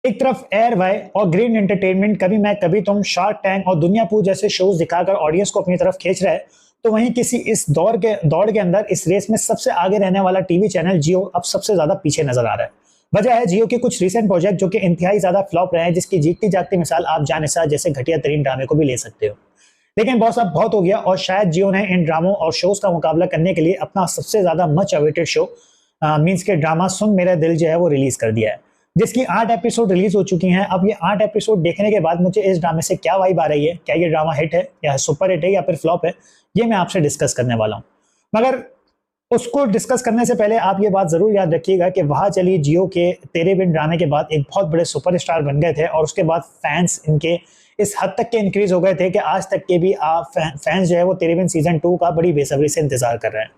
एक तरफ air Y और ग्रीन एंटरटेनमेंट कभी मैं कभी तुम, शार्क टैंक और दुनियापुर जैसे शोज दिखाकर ऑडियंस को अपनी तरफ खींच रहा है, तो वहीं किसी इस दौड़ के अंदर इस रेस में सबसे आगे रहने वाला टीवी चैनल जियो अब सबसे ज्यादा पीछे नजर आ रहा है। वजह है जियो के कुछ रिसेंट प्रोजेक्ट जो कि इंतहाई ज्यादा फ्लॉप रहे हैं, जिसकी जीतती जागती मिसाल आप जानिसा जैसे घटिया तरीन ड्रामे को भी ले सकते हो। लेकिन बॉस अब बहुत हो गया और शायद जियो ने इन ड्रामों और शोज का मुकाबला करने के लिए अपना सबसे ज्यादा मच अवेटेड शो मींस के ड्रामा सुन मेरा दिल जो है वो रिलीज कर दिया है, जिसकी 8 एपिसोड रिलीज हो चुकी हैं। अब ये 8 एपिसोड देखने के बाद मुझे इस ड्रामे से क्या वाइब आ रही है, क्या ये ड्रामा हिट है या सुपर हिट है या फिर फ्लॉप है, ये मैं आपसे डिस्कस करने वाला हूँ। मगर उसको डिस्कस करने से पहले आप ये बात जरूर याद रखिएगा कि वहां चली जियो के तेरे बिन ड्रामे के बाद एक बहुत बड़े सुपरस्टार बन गए थे और उसके बाद फैंस इनके इस हद तक के इंक्रीज हो गए थे कि आज तक के भी फैंस जो है वो तेरे बिन सीजन 2 का बड़ी बेसब्री से इंतजार कर रहे हैं।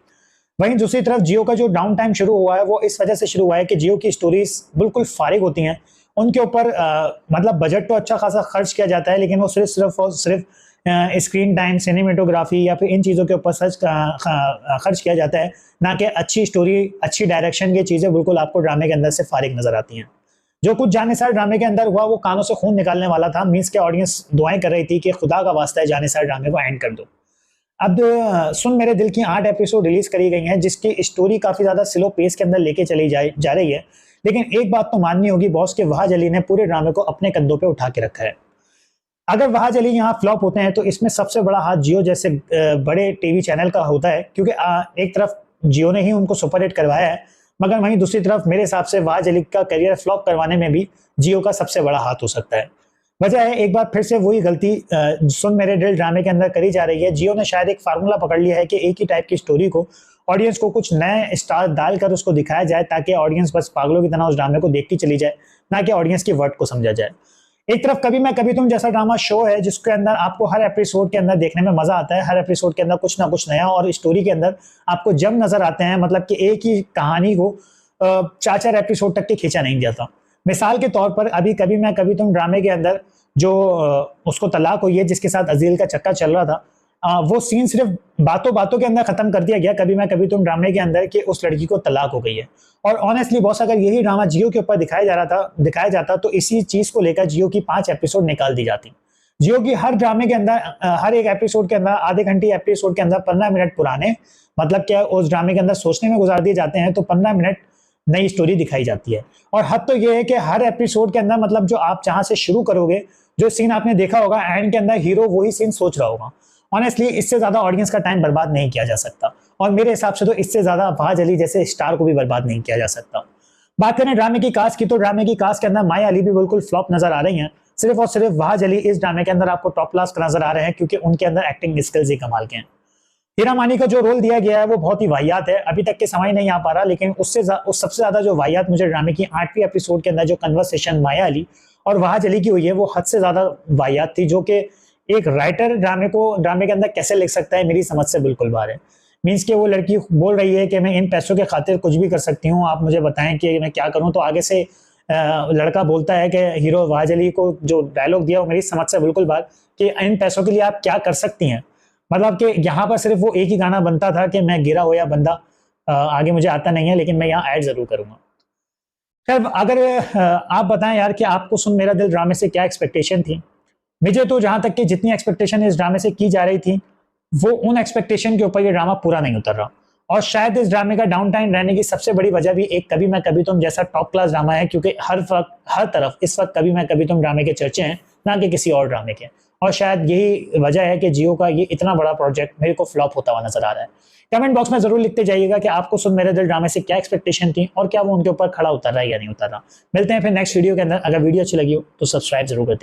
वहीं दूसरी तरफ जियो का जो डाउन टाइम शुरू हुआ है वो इस वजह से शुरू हुआ है कि जियो की स्टोरीज बिल्कुल फारिग होती हैं। उनके ऊपर मतलब बजट तो अच्छा खासा खर्च किया जाता है, लेकिन वो सिर्फ और सिर्फ स्क्रीन टाइम, सिनेमेटोग्राफी या फिर इन चीज़ों के ऊपर खर्च किया जाता है, ना कि अच्छी स्टोरी, अच्छी डायरेक्शन की चीज़ें बिल्कुल आपको ड्रामे के अंदर से फारिग नजर आती हैं। जो कुछ जानेसार ड्रामे के अंदर हुआ वो कानों से खून निकालने वाला था। मीन्स के ऑडियंस दुआएं कर रही थी कि खुदा का वास्ता है जानेसार ड्रामे को एंड कर दो। अब सुन मेरे दिल की 8 एपिसोड रिलीज करी गई हैं, जिसकी स्टोरी काफी ज्यादा स्लो पेस के अंदर लेके चली जा रही है। लेकिन एक बात तो माननी होगी बॉस के वहाज अली ने पूरे ड्रामे को अपने कंधों पे उठा के रखा है। अगर वहाज अली यहाँ फ्लॉप होते हैं तो इसमें सबसे बड़ा हाथ जियो जैसे बड़े टीवी चैनल का होता है, क्योंकि एक तरफ जियो ने ही उनको सुपर हिट करवाया है, मगर वहीं दूसरी तरफ मेरे हिसाब से वहाज अली का करियर फ्लॉप करवाने में भी जियो का सबसे बड़ा हाथ हो सकता है। वजह है एक बार फिर से वही गलती सुन मेरे दिल ड्रामे के अंदर करी जा रही है। जियो ने शायद एक फार्मूला पकड़ लिया है कि एक ही टाइप की स्टोरी को ऑडियंस को कुछ नए स्टार डालकर उसको दिखाया जाए, ताकि ऑडियंस बस पागलों की तरह उस ड्रामे को देखती चली जाए, ना कि ऑडियंस की वर्ड को समझा जाए। एक तरफ कभी मैं कभी तुम जैसा ड्रामा शो है जिसके अंदर आपको हर एपिसोड के अंदर देखने में मजा आता है, हर एपिसोड के अंदर कुछ ना कुछ नया और स्टोरी के अंदर आपको जब नजर आते हैं, मतलब कि एक ही कहानी को 4-4 एपिसोड तक के खींचा नहीं जाता। मिसाल के तौर पर अभी कभी मैं कभी तुम ड्रामे के अंदर जो उसको तलाक हुई है, जिसके साथ अजील का चक्कर चल रहा था, वो सीन सिर्फ बातों बातों के अंदर खत्म कर दिया गया कभी मैं कभी तुम ड्रामे के अंदर कि उस लड़की को तलाक हो गई है। और ऑनेस्टली बॉस, अगर यही ड्रामा जियो के ऊपर दिखाया जाता तो इसी चीज को लेकर जियो की 5 एपिसोड निकाल दी जाती। जियो की हर ड्रामे के अंदर हर एक एपिसोड के अंदर आधे घंटे एपिसोड के अंदर 15 मिनट पुराने, मतलब क्या उस ड्रामे के अंदर सोचने में गुजार दिए जाते हैं, तो 15 मिनट नई स्टोरी दिखाई जाती है। और हद तो ये है कि हर एपिसोड के अंदर मतलब जो आप जहां से शुरू करोगे, जो सीन आपने देखा होगा एंड के अंदर हीरो वही सीन सोच रहा होगा। ऑनेस्टली इससे ज्यादा ऑडियंस का टाइम बर्बाद नहीं किया जा सकता, और मेरे हिसाब से तो इससे ज्यादा फहाद अली जैसे स्टार को भी बर्बाद नहीं किया जा सकता। बात करें ड्रामे की कास्ट की, तो ड्रामे की कास्ट के अंदर माया अली भी बिल्कुल फ्लॉप नजर आ रही हैं। सिर्फ और सिर्फ वहाज अली इस ड्रामे के अंदर आपको टॉप क्लास नजर आ रहे हैं, क्योंकि उनके अंदर एक्टिंग स्किल्स ही कमाल के हैं। हीरा मानी का जो रोल दिया गया है वो बहुत ही वाहियात है, अभी तक के समय नहीं आ पा रहा, लेकिन उस सबसे ज्यादा जो वाहियात मुझे ड्रामे की 8वीं एपिसोड के अंदर जो कन्वर्सेशन माया अली और वहाज अली की हुई है वो हद से ज्यादा वाहियात थी, जो कि एक राइटर ड्रामे के अंदर कैसे लिख सकता है मेरी समझ से बिल्कुल बाहर है। मीन्स कि वो लड़की बोल रही है कि मैं इन पैसों के खातिर कुछ भी कर सकती हूँ, आप मुझे बताएं कि मैं क्या करूँ। तो आगे से लड़का बोलता है कि हीरो वहाज अली को जो डायलॉग दिया वो मेरी समझ से बिल्कुल बाहर, कि इन पैसों के लिए आप क्या कर सकती हैं। मतलब कि यहाँ पर सिर्फ वो एक ही गाना बनता था कि मैं गिरा हुआ बंदा, आगे मुझे आता नहीं है, लेकिन मैं यहाँ ऐड जरूर करूंगा। खैर, अगर आप बताएं यार कि आपको सुन मेरा दिल ड्रामे से क्या एक्सपेक्टेशन थी। मुझे तो जहां तक कि जितनी एक्सपेक्टेशन इस ड्रामे से की जा रही थी वो उन एक्सपेक्टेशन के ऊपर ये ड्रामा पूरा नहीं उतर रहा, और शायद इस ड्रामे का डाउन टाइम रहने की सबसे बड़ी वजह भी एक कभी मैं कभी तुम जैसा टॉप क्लास ड्रामा है, क्योंकि हर तरफ इस वक्त कभी मैं कभी तुम ड्रामे के चर्चे हैं, ना कि किसी और ड्रामे के। और शायद यही वजह है कि जियो का ये इतना बड़ा प्रोजेक्ट मेरे को फ्लॉप होता हुआ नजर आ रहा है। कमेंट बॉक्स में जरूर लिखते जाइएगा कि आपको सुन मेरे दिल ड्रामे से क्या एक्सपेक्टेशन थी और क्या वो उनके ऊपर खड़ा उतर रहा है या नहीं उतर रहा। मिलते हैं फिर नेक्स्ट वीडियो के अंदर। अगर वीडियो अच्छी लगी हो तो सब्सक्राइब जरूर करते